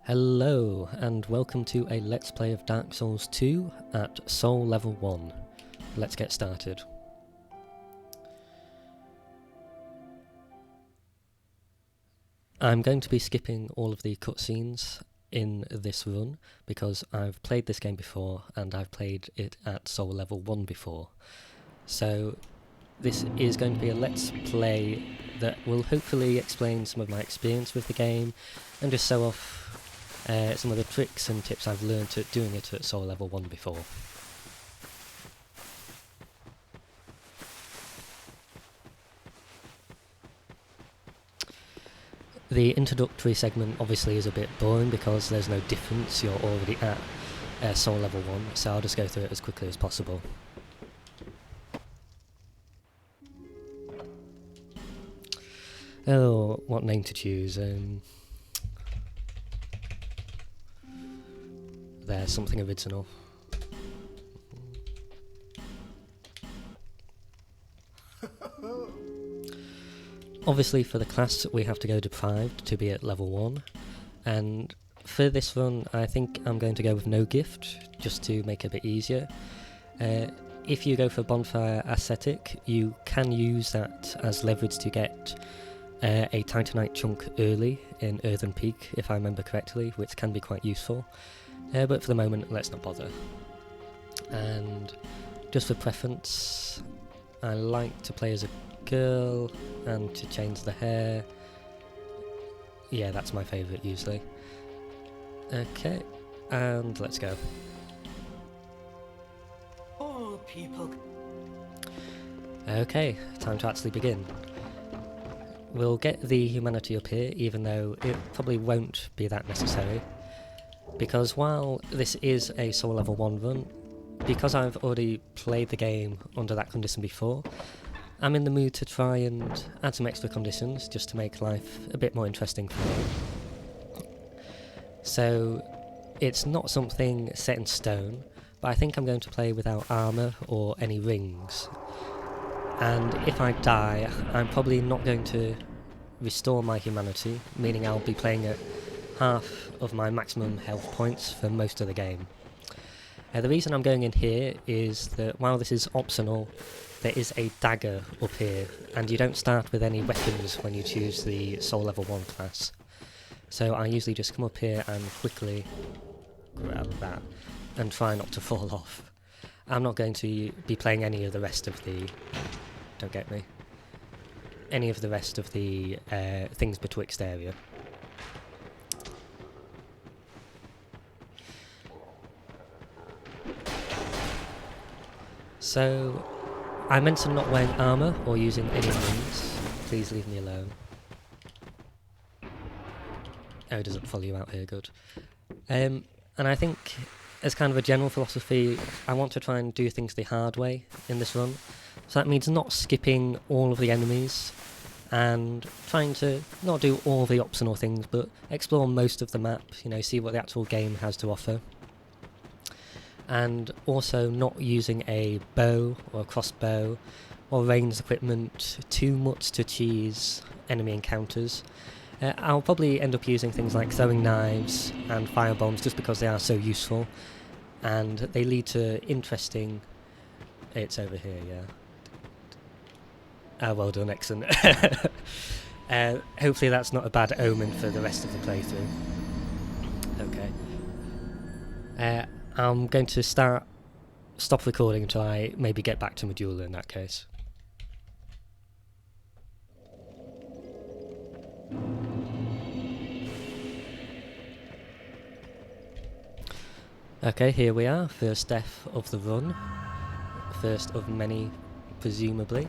Hello and welcome to a Let's Play of Dark Souls 2 at Soul Level 1. Let's get started. I'm going to be skipping all of the cutscenes in this run because I've played this game before and I've played it at Soul Level 1 before. So this is going to be a Let's Play that will hopefully explain some of my experience with the game and just show off some of the tricks and tips I've learned at doing it at Soul Level 1 before. The introductory segment obviously is a bit boring because there's no difference, you're already at Soul Level 1, so I'll just go through it as quickly as possible. Oh, what name to choose? There's something original. Obviously for the class we have to go deprived to be at level 1, and for this run I think I'm going to go with no gift, just to make it a bit easier. If you go for bonfire ascetic, you can use that as leverage to get a titanite chunk early in Earthen Peak, if I remember correctly, which can be quite useful. But for the moment, let's not bother. And just for preference, I like to play as a girl and to change the hair. Yeah, that's my favourite usually. Okay, and let's go. All people. Okay, time to actually begin. We'll get the humanity up here, even though it probably won't be that necessary. Because while this is a Soul Level 1 run, because I've already played the game under that condition before, I'm in the mood to try and add some extra conditions just to make life a bit more interesting for me. So it's not something set in stone, but I think I'm going to play without armour or any rings. And if I die, I'm probably not going to restore my humanity, meaning I'll be playing at half of my maximum health points for most of the game. The reason I'm going in here is that while this is optional, there is a dagger up here, and you don't start with any weapons when you choose the Soul Level 1 class. So I usually just come up here and quickly grab that and try not to fall off. I'm not going to be playing any of the rest of the... don't get me. Any of the rest of the things betwixt area. So, I mentioned not wearing armour or using any rings. Please leave me alone. Oh, it doesn't follow you out here, good. And I think, as kind of a general philosophy, I want to try and do things the hard way in this run. So that means not skipping all of the enemies, and trying to not do all the optional things, but explore most of the map, you know, see what the actual game has to offer. And also not using a bow or a crossbow or ranged equipment too much to cheese enemy encounters. I'll probably end up using things like throwing knives and fire bombs just because they are so useful, and they lead to interesting... It's over here, yeah. Ah, well done, excellent. Hopefully that's not a bad omen for the rest of the playthrough. Okay. I'm going to stop recording until I maybe get back to Medulla in that case. Okay, here we are, first death of the run. First of many, presumably.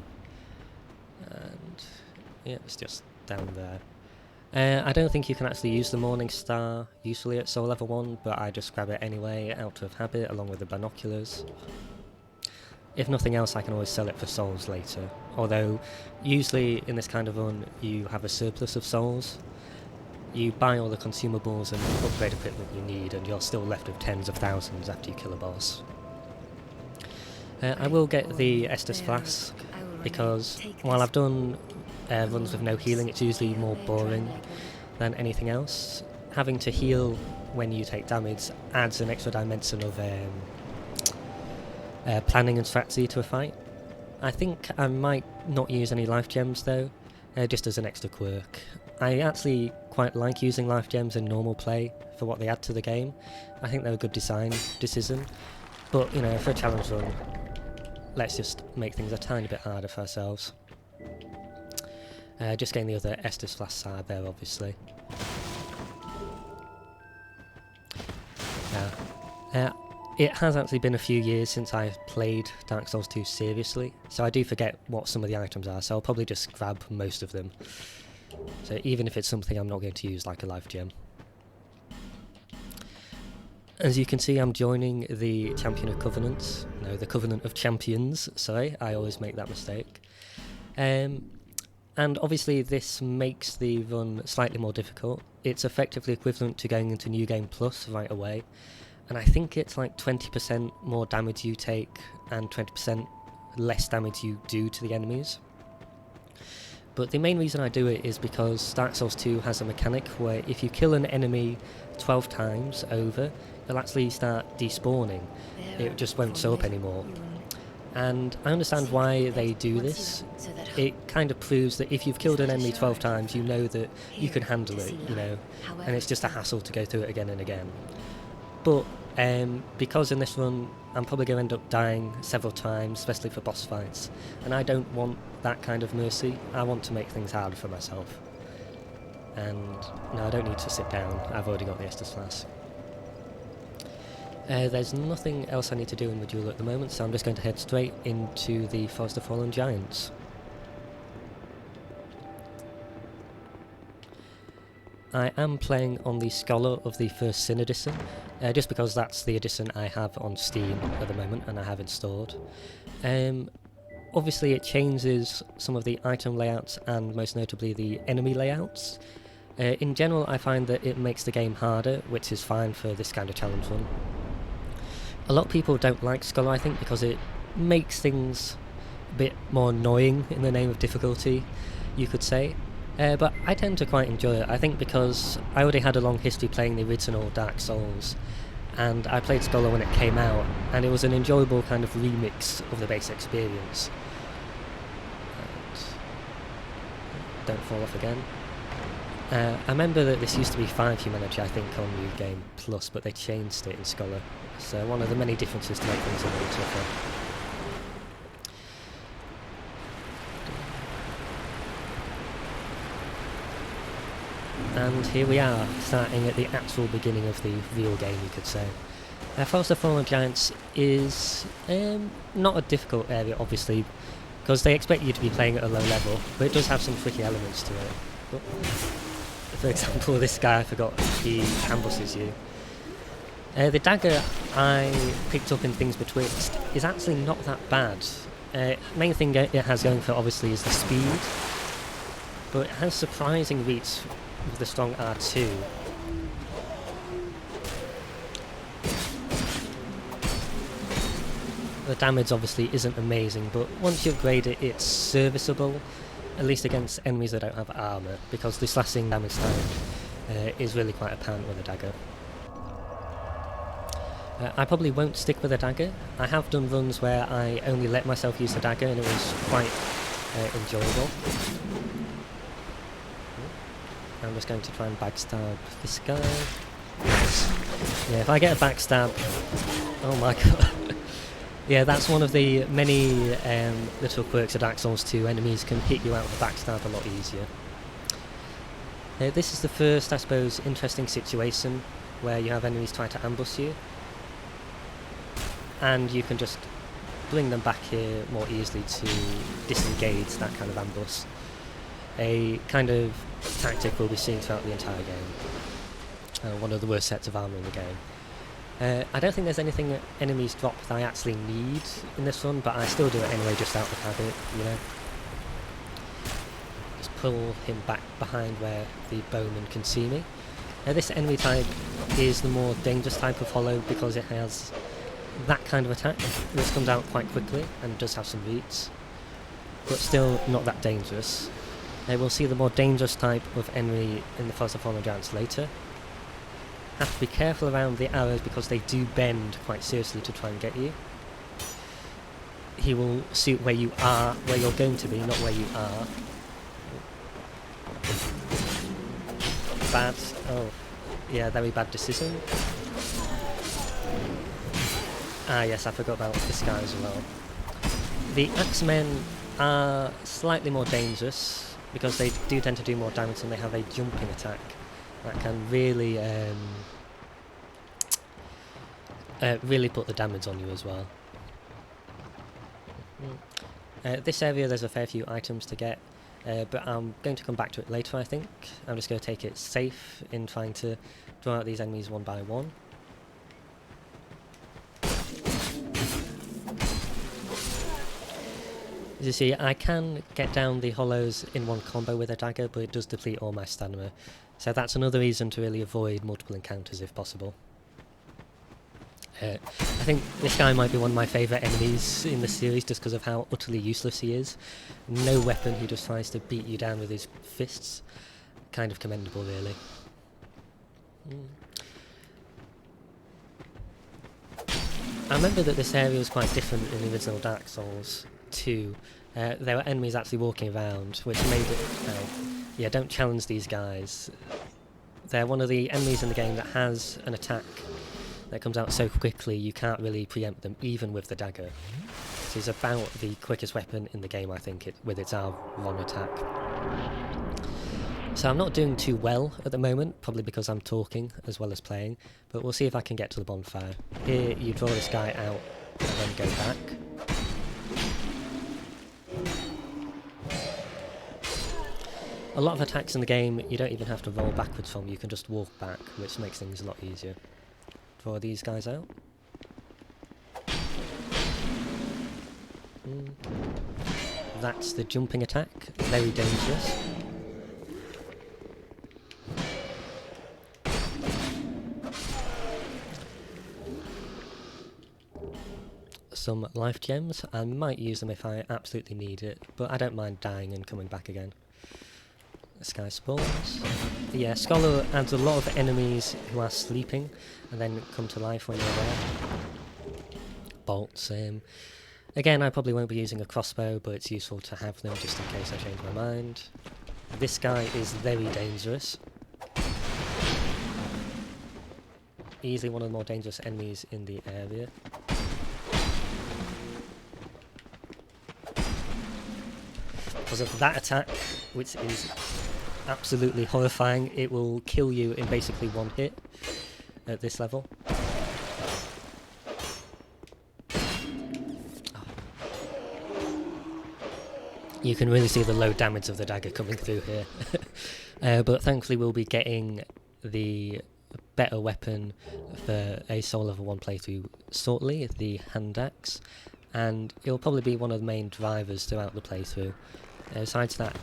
And yeah, it's just down there. I don't think you can actually use the Morning Star usefully at Soul Level 1, but I just grab it anyway out of habit along with the binoculars. If nothing else, I can always sell it for souls later, although usually in this kind of run you have a surplus of souls. You buy all the consumables and upgrade equipment you need, and you're still left with tens of thousands after you kill a boss. I will get the Estus Flask, because while I've done runs with no healing, it's usually more boring than anything else. having to heal when you take damage adds an extra dimension of planning and strategy to a fight. I think I might not use any life gems though, just as an extra quirk. I actually quite like using life gems in normal play for what they add to the game. I think they're a good design decision, but you know, for a challenge run, let's just make things a tiny bit harder for ourselves. Just getting the other Estus Flask side there, obviously. It has actually been a few years since I played Dark Souls 2 seriously, so I do forget what some of the items are, so I'll probably just grab most of them. So even if it's something I'm not going to use, like a life gem. As you can see, I'm joining the Champion of Covenants. No, the Covenant of Champions, sorry, I always make that mistake. And obviously this makes the run slightly more difficult. It's effectively equivalent to going into New Game Plus right away. And I think it's like 20% more damage you take and 20% less damage you do to the enemies. But the main reason I do it is because Dark Souls 2 has a mechanic where if you kill an enemy 12 times over, it'll actually start despawning. It just won't show up anymore. And I understand why they do this. It kind of proves that if you've killed an enemy 12 times, you know that you can handle it, you know, and it's just a hassle to go through it again and again. But because in this run I'm probably going to end up dying several times, especially for boss fights, and I don't want that kind of mercy. I want to make things harder for myself. And no, I don't need to sit down, I've already got the Estus Flask. There's nothing else I need to do in the duel at the moment, so I'm just going to head straight into the Forest of Fallen Giants. I am playing on the Scholar of the First Sin edition, just because that's the edition I have on Steam at the moment and I have installed. Obviously it changes some of the item layouts and most notably the enemy layouts. In general I find that it makes the game harder, which is fine for this kind of challenge run. A lot of people don't like Scholar, I think, because it makes things a bit more annoying in the name of difficulty, you could say. But I tend to quite enjoy it, I think, because I already had a long history playing the original Dark Souls, and I played Scholar when it came out, and it was an enjoyable kind of remix of the base experience. And don't fall off again. I remember that this used to be 5 humanity, I think, on New Game Plus, but they changed it in Scholar. So one of the many differences to make things a little tougher. And here we are, starting at the actual beginning of the real game, you could say. Forest of Fallen Giants is not a difficult area, obviously, because they expect you to be playing at a low level, but it does have some tricky elements to it. But, for example, this guy, I forgot, he ambushes you. The dagger I picked up in Things Betwixt is actually not that bad. Main thing it has going for, obviously, is the speed, but it has surprising reach with the strong R2. The damage obviously isn't amazing, but once you upgrade it, it's serviceable, at least against enemies that don't have armour, because the slashing damage time is really quite apparent with a dagger. I probably won't stick with a dagger. I have done runs where I only let myself use the dagger and it was quite enjoyable. I'm just going to try and backstab this guy. Yeah, if I get a backstab... Oh my god. Yeah, that's one of the many little quirks of Dark Souls 2. Enemies can hit you out with a backstab a lot easier. This is the first, I suppose, interesting situation where you have enemies trying to ambush you. And you can just bring them back here more easily to disengage that kind of ambush. A kind of tactic we'll be seeing throughout the entire game. One of the worst sets of armour in the game. I don't think there's anything that enemies drop that I actually need in this run, but I still do it anyway just out of habit, you know. Just pull him back behind where the bowman can see me. This enemy type is the more dangerous type of hollow because it has that kind of attack, which comes out quite quickly and does have some reach, but still not that dangerous. We'll see the more dangerous type of enemy in the Forest of Fallen Giants later. have to be careful around the arrows because they do bend quite seriously to try and get you. He will shoot where you are, where you're going to be, not where you are. Bad. Oh, yeah, very bad decision. Ah, yes, I forgot about this guy as well. The Axemen are slightly more dangerous because they do tend to do more damage and they have a jumping attack that can really, really put the damage on you as well. This area there's a fair few items to get, but I'm going to come back to it later I think. I'm just going to take it safe in trying to draw out these enemies one by one. As you see, I can get down the hollows in one combo with a dagger, but it does deplete all my stamina. So that's another reason to really avoid multiple encounters if possible. I think this guy might be one of my favourite enemies in the series just because of how utterly useless he is. No weapon, he just tries to beat you down with his fists. Kind of commendable, really. I remember that this area was quite different in the original Dark Souls 2. There were enemies actually walking around, which made it... yeah, don't challenge these guys. They're one of the enemies in the game that has an attack that comes out so quickly you can't really preempt them, even with the dagger. It is about the quickest weapon in the game, I think, with its R1 attack. So I'm not doing too well at the moment, probably because I'm talking as well as playing, but we'll see if I can get to the bonfire. Here you draw this guy out and then go back. A lot of attacks in the game you don't even have to roll backwards from, you can just walk back, which makes things a lot easier. Draw these guys out. That's the jumping attack, very dangerous. Some life gems, I might use them if I absolutely need it, but I don't mind dying and coming back again. This guy spawns. Yeah, Scholar adds a lot of enemies who are sleeping and then come to life when you're there. Bolts. Again, I probably won't be using a crossbow, but it's useful to have them just in case I change my mind. This guy is very dangerous. Easily one of the more dangerous enemies in the area. Because of that attack, which is absolutely horrifying, it will kill you in basically one hit at this level. You can really see the low damage of the dagger coming through here. But thankfully we'll be getting the better weapon for a Soul Level 1 playthrough shortly, the hand axe, and it'll probably be one of the main drivers throughout the playthrough. Besides that,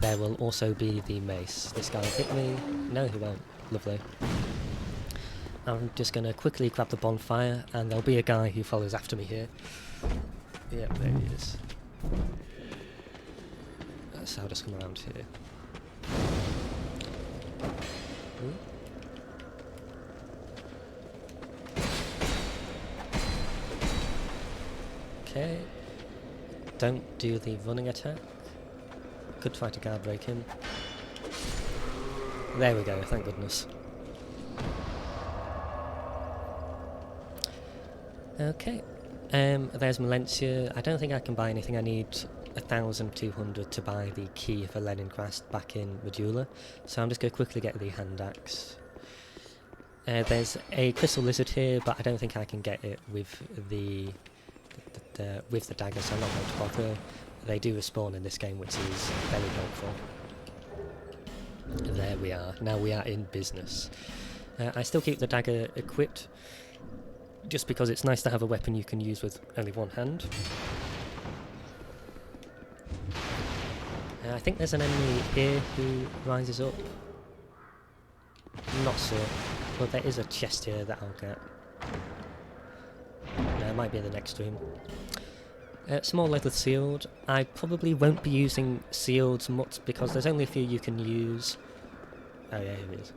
there will also be the mace. This guy will hit me. No, he won't. Lovely. I'm just going to quickly grab the bonfire, and there'll be a guy who follows after me here. Yep, there he is. So I'll just come around here. Ooh. Okay. Don't do the running attack. Could try to guard break him. There we go, thank goodness. Okay. There's Valencia. I don't think I can buy anything. I need 1,200 to buy the key for Leningrad back in Medulla. So I'm just going to quickly get the hand axe. There's a crystal lizard here, but I don't think I can get it with the dagger, so I'm not going to bother. They do respawn in this game, which is very helpful. There we are. Now we are in business. I still keep the dagger equipped, just because it's nice to have a weapon you can use with only one hand. I think there's an enemy here who rises up. I'm not sure, but there is a chest here that I'll get. No, it might be in the next room. Small leather shield. I probably won't be using shields much because there's only a few you can use. Oh yeah, here it is.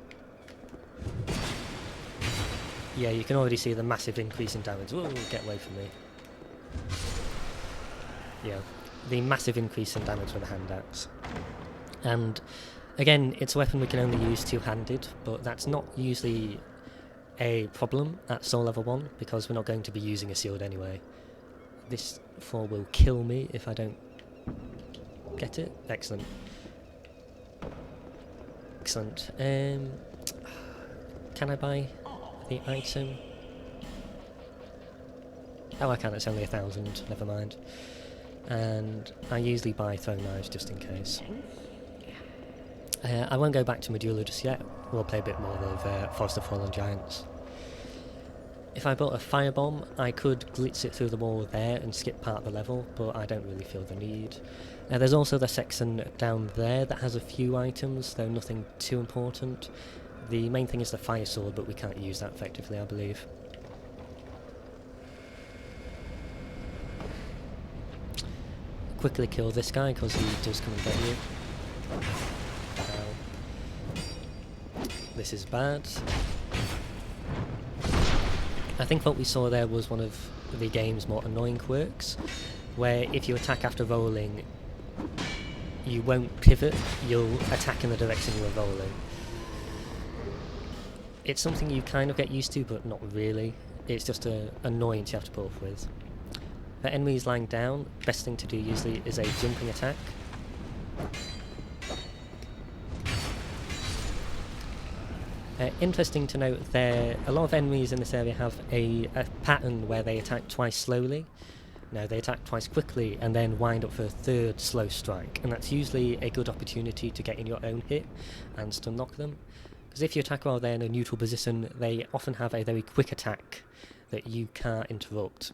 Yeah, you can already see the massive increase in damage. Whoa, get away from me. Yeah, the massive increase in damage with the hand axe. And again, it's a weapon we can only use two-handed, but that's not usually a problem at soul level 1 because we're not going to be using a shield anyway. This 4 will kill me if I don't get it. Excellent. Excellent. Can I buy the item? Oh, I can. It's only 1,000. Never mind. And I usually buy throwing knives just in case. I won't go back to Medulla just yet. We'll play a bit more of Forest of Fallen Giants. If I bought a firebomb, I could glitch it through the wall there and skip part of the level, but I don't really feel the need. There's also the section down there that has a few items, though nothing too important. The main thing is the fire sword, but we can't use that effectively, I believe. Quickly kill this guy because he does come and get you. This is bad. I think what we saw there was one of the game's more annoying quirks, where if you attack after rolling, you won't pivot, you'll attack in the direction you were rolling. It's something you kind of get used to, but not really. It's just an annoyance you have to put up with. For enemies lying down, best thing to do usually is a jumping attack. Interesting to note, a lot of enemies in this area have a pattern where they attack twice slowly. No, they attack twice quickly and then wind up for a third slow strike, and that's usually a good opportunity to get in your own hit and stun knock them. Because if you attack while they're in a neutral position, they often have a very quick attack that you can't interrupt.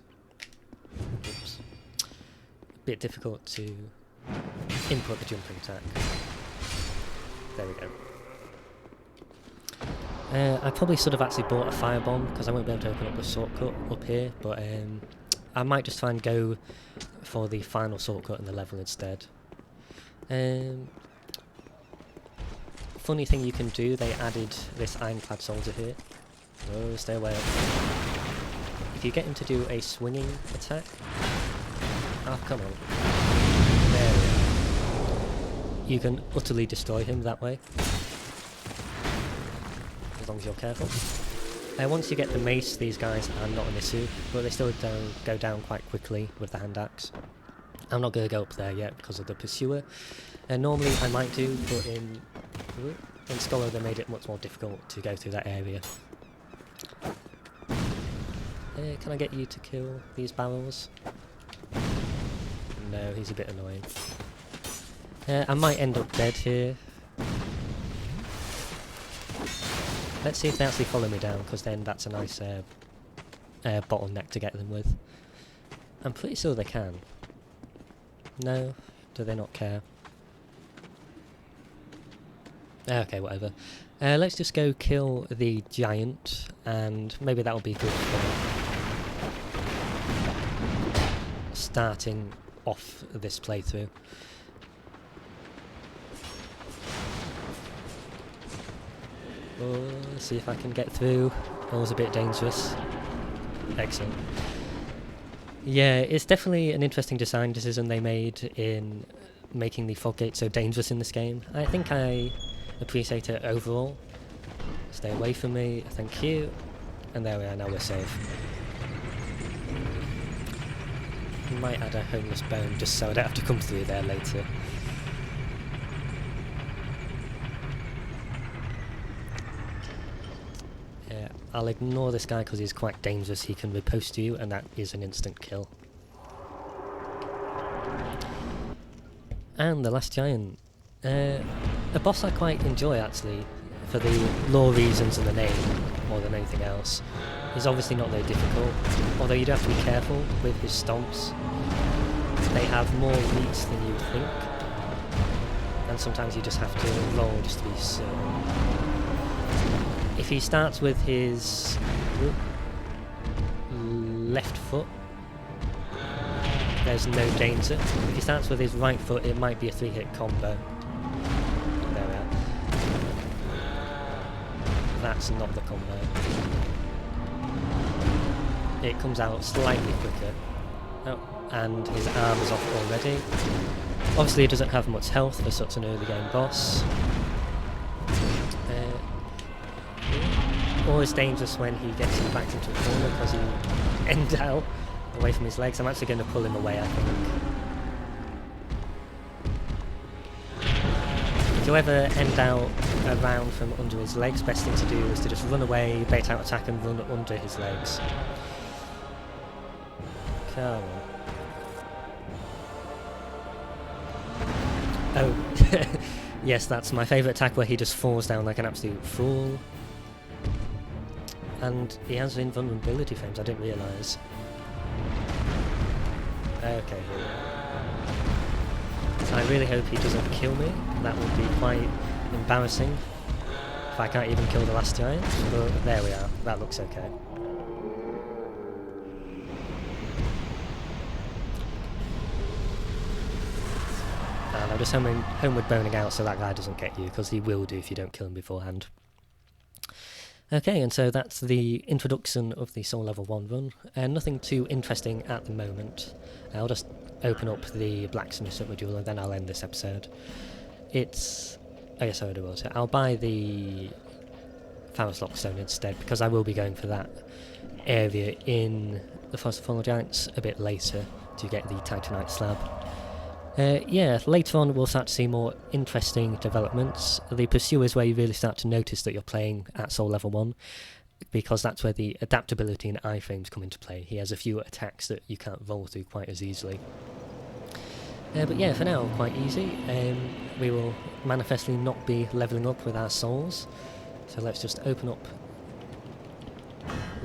Oops. A bit difficult to input the jumping attack. There we go. I probably should have actually bought a firebomb because I won't be able to open up the shortcut up here, but I might just try and go for the final shortcut in the level instead. Funny thing you can do, they added this ironclad soldier here. Oh, stay away. If you get him to do a swinging attack... Oh, come on. There we go. You can utterly destroy him that way. As long as you're careful. Once you get the mace, these guys are not an issue, but they still go down quite quickly with the hand axe. I'm not going to go up there yet because of the pursuer. Normally I might do, but in Scholar they made it much more difficult to go through that area. Can I get you to kill these barrels? No, he's a bit annoying. I might end up dead here. Let's see if they actually follow me down, because then that's a nice bottleneck to get them with. I'm pretty sure they can. No? Do they not care? Okay, whatever. Let's just go kill the giant, and maybe that'll be good for starting off this playthrough. Oh, let's see if I can get through. Always a bit dangerous. Excellent. Yeah, it's definitely an interesting design decision they made in making the fog gate so dangerous in this game. I think I appreciate it overall. Stay away from me, thank you. And there we are, now we're safe. Might add a homeless bone just so I don't have to come through there later. I'll ignore this guy because he's quite dangerous. He can riposte you and that is an instant kill. And the last giant. A boss I quite enjoy actually, for the lore reasons and the name more than anything else. He's obviously not very difficult, although you do have to be careful with his stomps. They have more reach than you'd think, and sometimes you just have to roll just to be certain. If he starts with his left foot, there's no danger. If he starts with his right foot, it might be a 3-hit combo. There we are. That's not the combo. it comes out slightly quicker. Oh, and his arm is off already. Obviously he doesn't have much health for such an early game boss. Always dangerous when he gets backed into a corner because he ends out away from his legs. I'm actually going to pull him away, I think. If you ever end out around from under his legs, best thing to do is to just run away, bait out attack and run under his legs. Come on. Oh, yes, that's my favourite attack where he just falls down like an absolute fool. And he has invulnerability frames, I didn't realise. Okay, here we are. So I really hope he doesn't kill me. That would be quite embarrassing if I can't even kill the last giant. But there we are, that looks okay. And I'm just homeward boning out so that guy doesn't get you, because he will do if you don't kill him beforehand. Okay, and so that's the introduction of the Soul Level 1 run. Nothing too interesting at the moment. I'll just open up the blacksmith module and then I'll end this episode. It's... oh yes, I already will. So I'll buy the Pharaoh's Lockstone instead, because I will be going for that area in the Forest of Fallen Giants a bit later to get the Titanite slab. Yeah, later on we'll start to see more interesting developments. The Pursuer is where you really start to notice that you're playing at Soul Level 1, because that's where the adaptability and iframes come into play. He has a few attacks that you can't roll through quite as easily. But yeah, for now, quite easy. We will manifestly not be levelling up with our souls, so let's just open up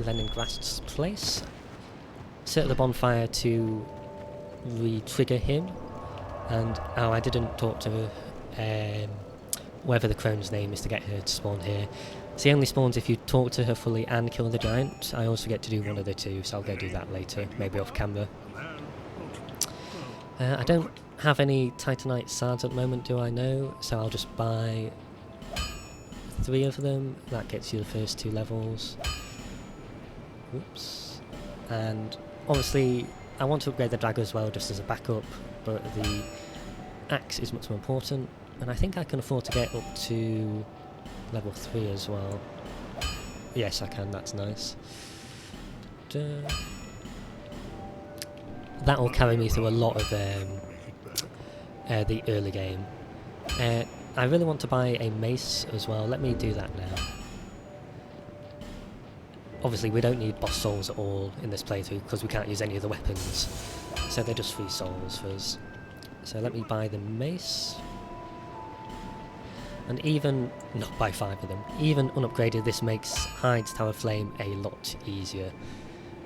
Leningrad's place, set the bonfire to re-trigger him. And, oh, I didn't talk to whatever the crone's name is to get her to spawn here. She only spawns if you talk to her fully and kill the giant. I also get to do one of the two, so I'll go do that later, maybe off camera. I don't have any Titanite shards at the moment, do I know? So I'll just buy 3 of them. That gets you the first 2 levels. Oops. And obviously I want to upgrade the dagger as well, just as a backup, but the axe is much more important, and I think I can afford to get up to level 3 as well. Yes, I can, that's nice. That will carry me through a lot of the early game. I really want to buy a mace as well. Let me do that now. Obviously we don't need boss souls at all in this playthrough because we can't use any of the weapons, so they're just free souls for us. So let me buy the mace, and even not buy 5 of them, even unupgraded, this makes Hyde's Tower Flame a lot easier.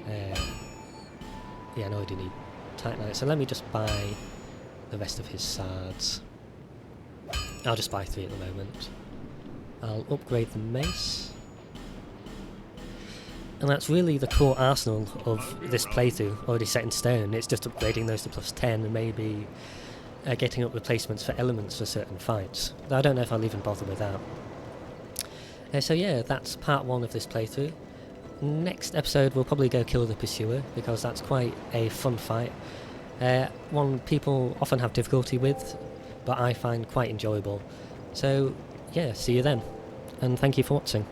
Yeah, no, I do need Titanite, so let me just buy the rest of his shards. I'll just buy 3 at the moment. I'll upgrade the mace. And that's really the core arsenal of this playthrough, already set in stone. It's just upgrading those to +10 and maybe getting up replacements for elements for certain fights. Though I don't know if I'll even bother with that. So yeah, that's part 1 of this playthrough. Next episode we'll probably go kill the Pursuer, because that's quite a fun fight. One people often have difficulty with, but I find quite enjoyable. So yeah, see you then, and thank you for watching.